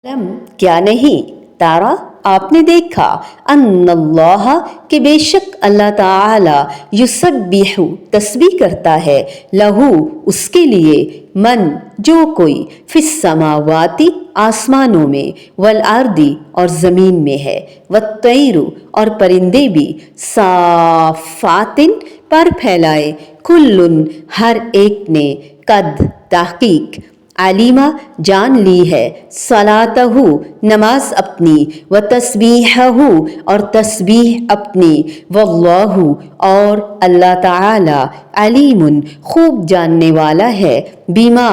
अलम क्या नहीं तारा आपने देखा अन्नल्लाह कि बेशक अल्लाह ताला युसब्बिहु तस्बीह करता है लहू उसके लिए मन जो कोई फिस समावाति आसमानों में वल अर्दी और ज़मीन में है वत्तैरु और परिंदे भी साफ़ातिन पर फैलाए कुल्लुन हर एक ने कद तहकीक आलिमा जान ली है सलातहु नमाज अपनी व तस्बीहहु और तस्बीह अपनी वल्लाहु और अल्लाह ताला अलीमुन खूब जानने वाला है बीमा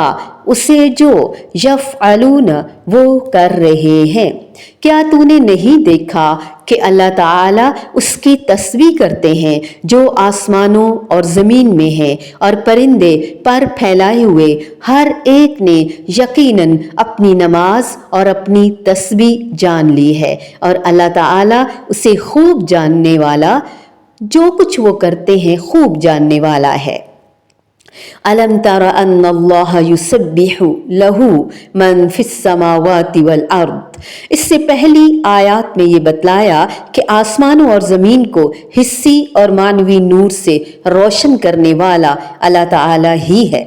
उसे जो यफ़अलून वो कर रहे हैं। क्या तूने नहीं देखा कि अल्लाह ताला उसकी तस्बीह करते हैं जो आसमानों और ज़मीन में है और परिंदे पर फैलाए हुए हर एक ने यकीनन अपनी नमाज और अपनी तस्बीह जान ली है और अल्लाह ताला उसे खूब जानने वाला जो कुछ वो करते हैं खूब जानने वाला है। अलम तरा अन्नल्लाह युसब्बिहु लहू मन फिस समावाति वल अर्द। इससे पहली आयत में ये बतलाया कि आसमानों और ज़मीन को हिस्सी और मानवी नूर से रोशन करने वाला अल्लाह ताला ही है।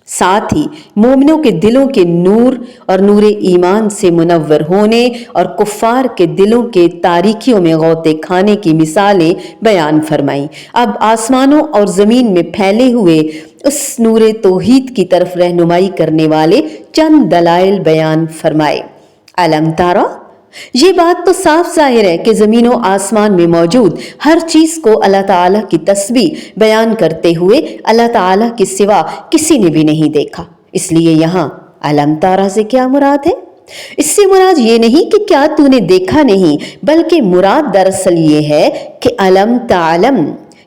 साथ ही मोमिनों के दिलों के नूर और नूर ईमान से मुनव्वर होने और कुफ़ार के दिलों के तारीकियों में गौते खाने की मिसालें बयान फरमाई। अब आसमानों और ज़मीन में फैले हुए उस नूर तौहीद की तरफ रहनुमाई करने वाले चंद दलाइल बयान फरमाए। अलम तारा, ये बात तो साफ जाहिर है कि ज़मीनों आसमान में मौजूद हर चीज़ को अल्लाह ताला की तस्बीह बयान करते हुए अल्लाह ताला के सिवा किसी ने भी नहीं देखा। इसलिए यहाँ अलम तारा से क्या मुराद है? इससे मुराद ये नहीं कि क्या तूने देखा नहीं, बल्कि मुराद दरअसल ये है कि अलम तालम,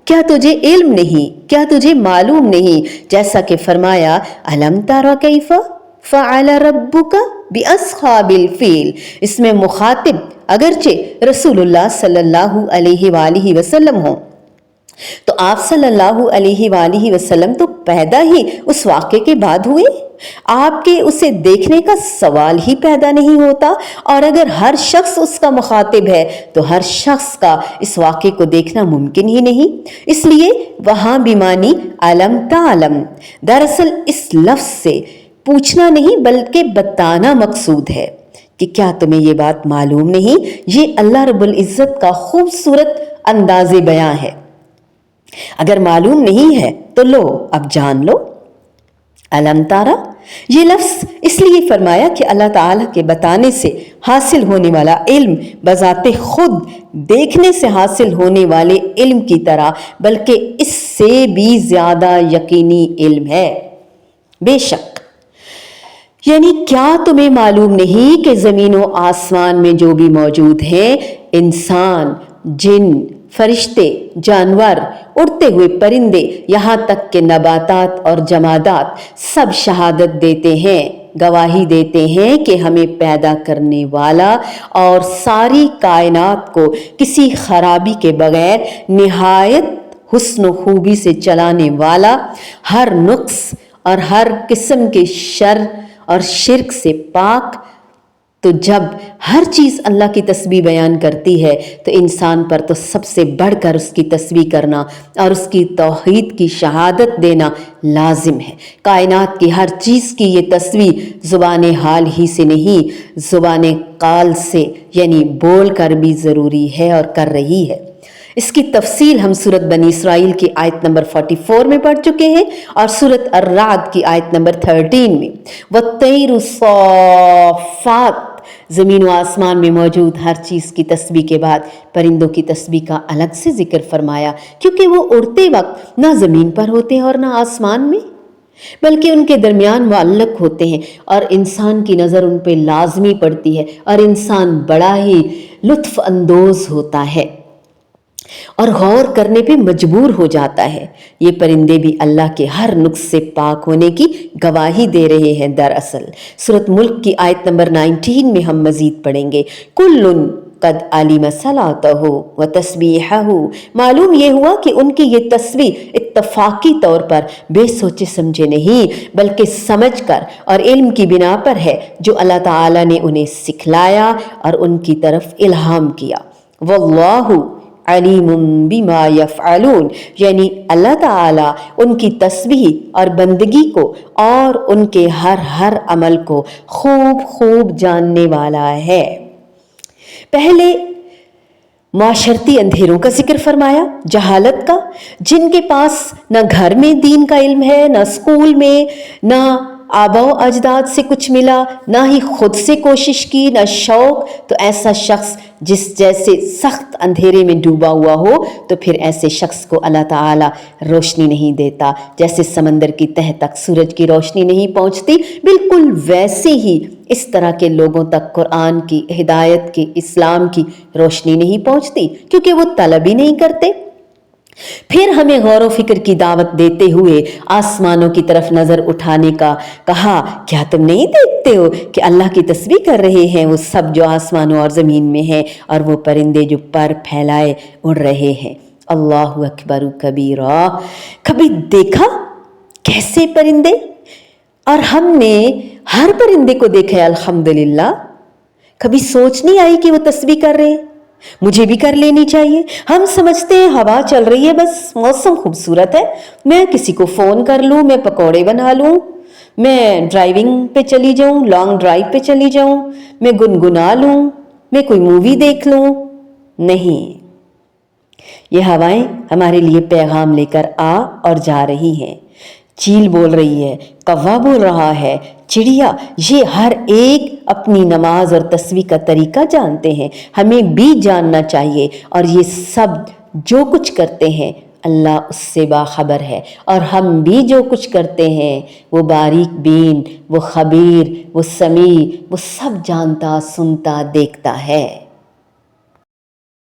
क्या तुझे इल्म नहीं, क्या तुझे मालूम नहीं, जैसा कि फरमाया अलम तारा कैफा फ़अल रब्बुका बिअस्हाबिल फ़ील। इसमें मुखातिब अगरचे रसूलुल्लाह सल्लल्लाहु अलैहि वसल्लम हो, तो आप सल्लल्लाहु अलैहि वसल्लम तो पैदा ही उस वाक़े के बाद हुए। आपके उसे देखने का सवाल ही पैदा नहीं होता, और अगर हर शख्स उसका मुखातिब है तो हर शख्स का इस वाक़े को देखना मुमकिन ही नहीं। इसलिए वहाँ भी मानी अलम तालम। दरअसल इस लफ्ज़ से पूछना नहीं बल्कि बताना मकसूद है कि क्या तुम्हें ये बात मालूम नहीं। ये अल्लाह रब्बुल इज़्ज़त का खूबसूरत अंदाज़े बयां है। अगर मालूम नहीं है तो लो अब जान लो। अलम तारा, ये लफ्ज़ इसलिए फरमाया कि अल्लाह ताला के बताने से हासिल होने वाला इल्म बज़ाते खुद देखने से हासिल होने वाले इल्म की तरह बल्कि इससे भी ज़्यादा यकीनी इल्म है। बेशक, यानी क्या तुम्हें मालूम नहीं कि ज़मीनों आसमान में जो भी मौजूद हैं, इंसान, जिन, फरिश्ते, जानवर, उड़ते हुए परिंदे, यहाँ तक कि नबातात और जमादात सब शहादत देते हैं, गवाही देते हैं कि हमें पैदा करने वाला और सारी कायनात को किसी खराबी के बगैर निहायत हुस्न खूबी से चलाने वाला, हर नुक्स और हर किस्म के शर और शिर्क से पाक। तो जब हर चीज़ अल्लाह की तस्बीह बयान करती है तो इंसान पर तो सबसे बढ़कर उसकी तस्बीह करना और उसकी तौहीद की शहादत देना लाजिम है। कायनात की हर चीज़ की ये तस्बीह ज़ुबान हाल ही से नहीं, ज़ुबान काल से यानी बोल कर भी ज़रूरी है और कर रही है। इसकी तफसील हम सूरत बनी इसराइल की आयत नंबर 44 में पढ़ चुके हैं और सूरत अर्राद की आयत नंबर 13 में। वत्तैरु साफ़ात, ज़मीन व आसमान में मौजूद हर चीज़ की तस्बीह के बाद परिंदों की तस्बीह का अलग से जिक्र फरमाया, क्योंकि वो उड़ते वक्त ना ज़मीन पर होते हैं और ना आसमान में, बल्कि उनके दरमियान मुअल्लक होते हैं और इंसान की नज़र उन पर लाजमी पड़ती है और इंसान बड़ा ही लुत्फ़ अंदोज़ होता है और गौर करने पे मजबूर हो जाता है। ये परिंदे भी अल्लाह के हर नुक्स से पाक होने की गवाही दे रहे हैं। दरअसल सूरत मुल्क की आयत नंबर 19 में हम मजीद पढ़ेंगे, कुल्लुन कद आलिम सलातहु व तस्बीहहु। मालूम ये हुआ कि उनकी ये तस्बीह इत्तफाकी तौर पर बेसोचे समझे नहीं बल्कि समझ कर और इल्म की बिना पर है जो अल्लाह ताला ने उन्हें सिखलाया और उनकी तरफ इल्हाम किया। वल्लाहु अलीमुम बिमा यफ़अलून, यानी अल्लाह ताला उनकी तस्बीह और बंदगी को और उनके हर अमल को खूब खूब जानने वाला है। पहले माशरती अंधेरों का जिक्र फरमाया, जहालत का, जिनके पास न घर में दीन का इल्म है, न स्कूल में, न आबा अजदाद से कुछ मिला, ना ही खुद से कोशिश की, ना शौक। तो ऐसा शख्स जिस जैसे सख्त अंधेरे में डूबा हुआ हो, तो फिर ऐसे शख्स को अल्लाह ताला रोशनी नहीं देता। जैसे समंदर की तह तक सूरज की रोशनी नहीं पहुंचती, बिल्कुल वैसे ही इस तरह के लोगों तक कुरान की, हिदायत की, इस्लाम की रोशनी नहीं पहुंचती, क्योंकि वो तलब ही नहीं करते। फिर हमें गौर व फिक्र की दावत देते हुए आसमानों की तरफ नजर उठाने का कहा, क्या तुम नहीं देखते हो कि अल्लाह की तस्बीह कर रहे हैं वो सब जो आसमानों और ज़मीन में हैं, और वो परिंदे जो पर फैलाए उड़ रहे हैं। अल्लाहु अकबर कबीरा। कभी देखा कैसे परिंदे? और हमने हर परिंदे को देखा है अल्हम्दुलिल्लाह। कभी सोच नहीं आई कि वो तस्बीह कर रहे हैं, मुझे भी कर लेनी चाहिए। हम समझते हैं हवा चल रही है, बस मौसम खूबसूरत है, मैं किसी को फ़ोन कर लूँ, मैं पकौड़े बना लूँ, मैं ड्राइविंग पे चली जाऊँ, लॉन्ग ड्राइव पे चली जाऊँ, मैं गुनगुना लूँ, मैं कोई मूवी देख लूँ। नहीं, ये हवाएं हमारे लिए पैगाम लेकर आ और जा रही हैं। चील बोल रही है, कौवा बोल रहा है, चिड़िया, ये हर एक अपनी नमाज और तस्बीह का तरीका जानते हैं। हमें भी जानना चाहिए, और ये सब जो कुछ करते हैं अल्लाह उससे बाखबर है, और हम भी जो कुछ करते हैं वो बारीक बीन, वो खबीर, वो समी, वो सब जानता, सुनता, देखता है।